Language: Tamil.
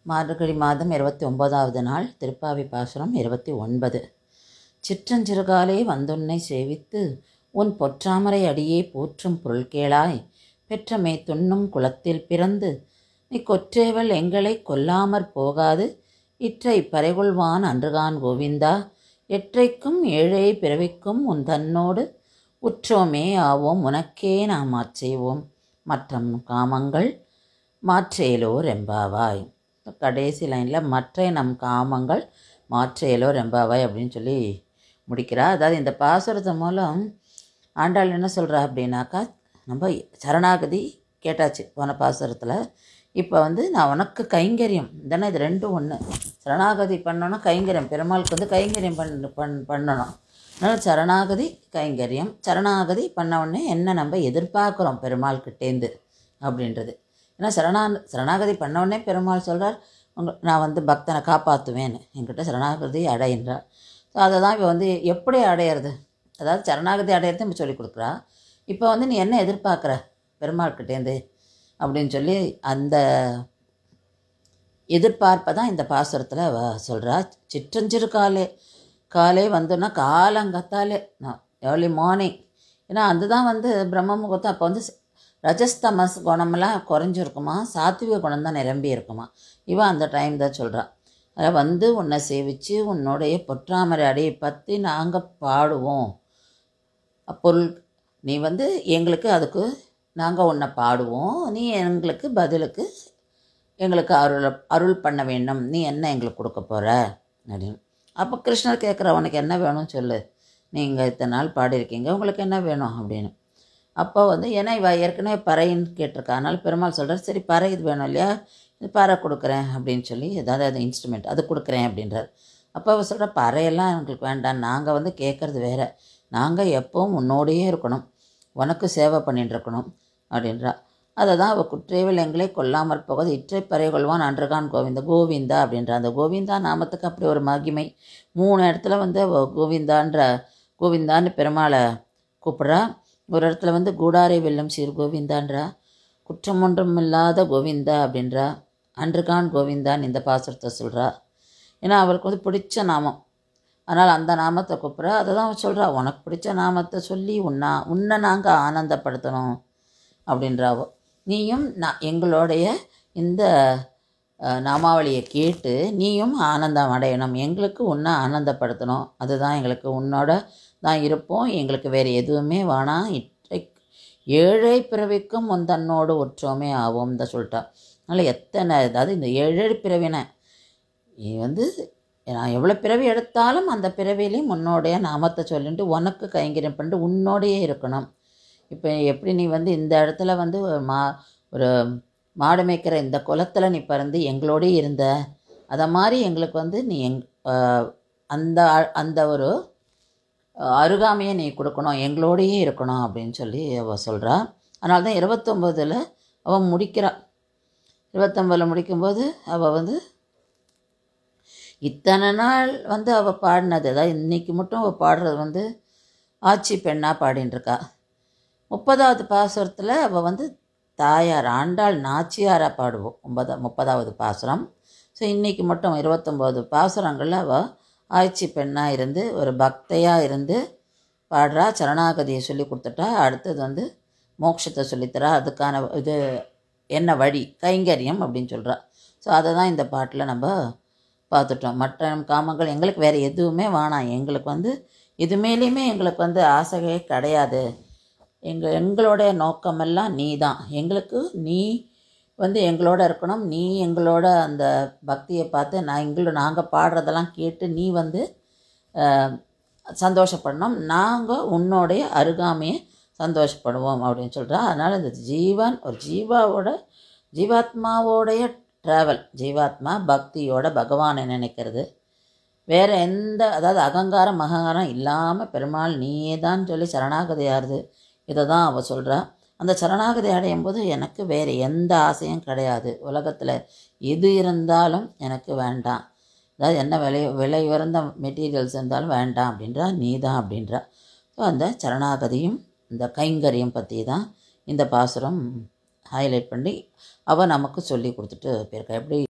மார்கழி மாதம் 29வது நாள் திருப்பாவி பாசுரம் 29. சிற்றஞ்சிறுகாலே வந்துன்னை சேவித்து உன் பொற்றாமரை அடியே போற்றும் பொருள் கேளாய். பெற்றமே துண்ணும் குலத்தில் பிறந்து நீ கொற்றேவல் எங்களை கொல்லாமற் போகாது இற்றை பறைகொள்வான் அன்றுகான் கோவிந்தா. எற்றைக்கும் ஏழை பிறவிக்கும் உன் தன்னோடு உற்றோமே ஆவோம் உனக்கே நாம் மாற்றேவோம் மற்றம் காமங்கள் மாற்றேலோர் எம்பாவாய். கடைசி லைனில் மற்ற நம் காமங்கள் மாற்றேலோர் எம்பாவாய் அப்படின்னு சொல்லி முடிக்கிறா. அதாவது இந்த பாசுரத்து மூலம் ஆண்டாள் என்ன சொல்கிறா அப்படின்னாக்கா, நம்ம சரணாகதி கேட்டாச்சு போன பாசுரத்தில். இப்போ நான் உனக்கு கைங்கரியம் தானே, இது ரெண்டும் ஒன்று. சரணாகதி பண்ணணும், கைங்கரியம் பெருமாளுக்கு கைங்கரியம் பண்ணணும். அதனால் சரணாகதி கைங்கரியம். சரணாகதி பண்ண உடனே என்ன நம்ம எதிர்பார்க்குறோம் பெருமாள்கிட்டேந்து அப்படின்றது. ஏன்னா சரணாகதி பண்ண உடனே பெருமாள் சொல்கிறார், நான் பக்தனை காப்பாற்றுவேன்னு, என்கிட்ட சரணாகதி அடையின்றார். ஸோ அதை தான் இப்போ எப்படி அடையிறது, அதாவது சரணாகதி அடையிறது நம்ம சொல்லிக் கொடுக்குறா. இப்போ நீ என்ன எதிர்பார்க்குற பெருமாள்கிட்டேந்து அப்படின்னு சொல்லி அந்த எதிர்பார்ப்பை தான் இந்த பாசுரத்தில் சொல்கிறா. சிற்றஞ்சிறு காலே வந்துன்னா காலங்கத்தாலே ஏர்லி மார்னிங். ஏன்னா அதுதான் பிரம்ம முகூர்த்தம். அப்போ ரஜஸ்தமஸ் குணமெல்லாம் குறைஞ்சிருக்குமா, சாத்விக குணம் தான் நிரம்பி இருக்குமா. இவன் அந்த டைம் தான் சொல்கிறான். அதை உன்னை சேவித்து உன்னுடைய பொற்றாமரை அடையை பற்றி நாங்கள் பாடுவோம். பொருள் நீ எங்களுக்கு அதுக்கு நாங்கள் உன்னை பாடுவோம், நீ எங்களுக்கு பதிலுக்கு எங்களுக்கு அருள் பண்ண வேண்டும், நீ என்ன எங்களுக்கு கொடுக்க போகிற அப்படின்னு. அப்போ கிருஷ்ணர் கேட்குற, உனக்கு என்ன வேணும் சொல்லு, நீங்கள் இத்தனை நாள் பாடியிருக்கீங்க, உங்களுக்கு என்ன வேணும் அப்படின்னு. அப்போ ஏன்னா இவ ஏற்கனவே பறைன்னு கேட்டிருக்கா. அதனால் பெருமாள் சொல்கிறார், சரி பறை இது வேணும் இல்லையா, இது பறை கொடுக்குறேன் அப்படின்னு சொல்லி ஏதாவது அது இன்ஸ்ட்ருமெண்ட் அது கொடுக்குறேன் அப்படின்றார். அப்போ அவள் சொல்கிற, பறையெல்லாம் எங்களுக்கு வேண்டாம், நாங்கள் கேட்குறது வேறு, நாங்கள் எப்போவும் உன்னோடையே இருக்கணும், உனக்கு சேவை பண்ணிட்டு இருக்கணும் அப்படின்றா. அதை தான் அவள் குற்றேவல் எங்களை கொல்லாமற் போகாது இற்றை பறை கொள்வான் அன்றுகான் கோவிந்தா அப்படின்ற அந்த கோவிந்தா நாமத்துக்கு அப்படி ஒரு மகிமை. 3 இடத்துல கோவிந்தான்னு பெருமாளை கூப்பிட்றா. ஒரு இடத்துல கூடாரை வெல்லும் சீர் கோவிந்தான்றா, குற்றம் ஒன்றும் இல்லாத கோவிந்தா அப்படின்றா, அன்றுகான் கோவிந்தான்னு இந்த பாசுரத்தை சொல்கிறா. ஏன்னா அவளுக்கு பிடிச்ச நாமம், அதனால் அந்த நாமத்தை கூப்பிட்றா. அதை தான் அவன் சொல்கிறா, உனக்கு பிடிச்ச நாமத்தை சொல்லி உன்னை நாங்கள் ஆனந்தப்படுத்தணும் அப்படின்றாவோ. நீயும் எங்களுடைய இந்த நாமாவளியை கேட்டு நீயும் ஆனந்தம் அடையணும், எங்களுக்கு உன்னை ஆனந்தப்படுத்தணும், அதுதான் எங்களுக்கு உன்னோட தான் இருப்போம், எங்களுக்கு வேறு எதுவுமே வேணாம், ஏழை பிறவிக்கும் உன் தன்னோடு ஒற்றோமே ஆவோம் தான் சொல்லிட்டா. அதனால் அதாவது இந்த ஏழை பிறவினை நீ நான் எவ்வளோ பிறவி எடுத்தாலும் அந்த பிறவிலையும் உன்னோடைய நாமத்தை சொல்லிட்டு உனக்கு கைங்கரியம் பண்ணிட்டு உன்னோடையே இருக்கணும். இப்போ எப்படி நீ இந்த இடத்துல ஒரு மாடு மேய்க்கிற இந்த குலத்தில் நீ பிறந்து எங்களோடய இருந்த, அதை மாதிரி எங்களுக்கு நீ அந்த ஒரு அருகாமையை நீ கொடுக்கணும், எங்களோடையே இருக்கணும் அப்படின்னு சொல்லி அவள் சொல்கிறா. அதனால தான் 29ல் அவள் முடிக்கிறா. 29ல் முடிக்கும்போது அவள் இத்தனை நாள் அவள் பாடினது, அதாவது இன்றைக்கி மட்டும் அவள் பாடுறது ஆட்சி பெண்ணாக பாடின்னு இருக்கா. 30வது பாசுரத்தில் அவள் தாயார் ஆண்டாள் நாச்சியாராக பாடுவோம் 30வது பாசுரம். ஸோ இன்றைக்கி மட்டும் 29 பாசுரங்களில் அவள் ஆட்சி பெண்ணாக இருந்து ஒரு பக்தையாக இருந்து பாடுறா. சரணாகதியை சொல்லி கொடுத்துட்டா. அடுத்தது மோட்சத்தை சொல்லித்தரா. அதுக்கான இது என்ன வழி, கைங்கரியம் அப்படின்னு சொல்கிறா. ஸோ அதை தான் இந்த பாட்டில் நம்ம பார்த்துட்டோம். மற்ற காமங்கள் எங்களுக்கு வேறு எதுவுமே வேணாம், எங்களுக்கு இது மேலேயுமே எங்களுக்கு ஆசையே கிடையாது, எங்களுடைய நோக்கமெல்லாம் நீ தான், எங்களுக்கு நீ எங்களோட இருக்கணும், நீ எங்களோட அந்த பக்தியை பார்த்து நாங்கள் பாடுறதெல்லாம் கேட்டு நீ சந்தோஷப்படணும், நாங்கள் உன்னோடைய அருகாமையை சந்தோஷப்படுவோம் அப்படின்னு சொல்கிறா. அதனால் இந்த ஜீவன் ஒரு ஜீவாத்மாவோடைய ட்ராவல், ஜீவாத்மா பக்தியோட பகவானை நினைக்கிறது, வேறு அதாவது அகங்காரம் இல்லாமல் பெருமாள் நீயே தான் சொல்லி சரணாகதியாருது. இதை தான் அவள் சொல்கிறா. அந்த சரணாகதி அடையும் போது எனக்கு வேறு எந்த ஆசையும் கிடையாது, உலகத்தில் எது இருந்தாலும் எனக்கு வேண்டாம், அதாவது என்ன விலை உயர்ந்த மெட்டீரியல்ஸ் இருந்தாலும் வேண்டாம் அப்படின்றா, நீ தான் அப்படின்றா. ஸோ அந்த சரணாகதியும் இந்த கைங்கரியம் பற்றி தான் இந்த பாசுரம் ஹைலைட் பண்ணி அவள் நமக்கு சொல்லி கொடுத்துட்டு போயிருக்கா. எப்படி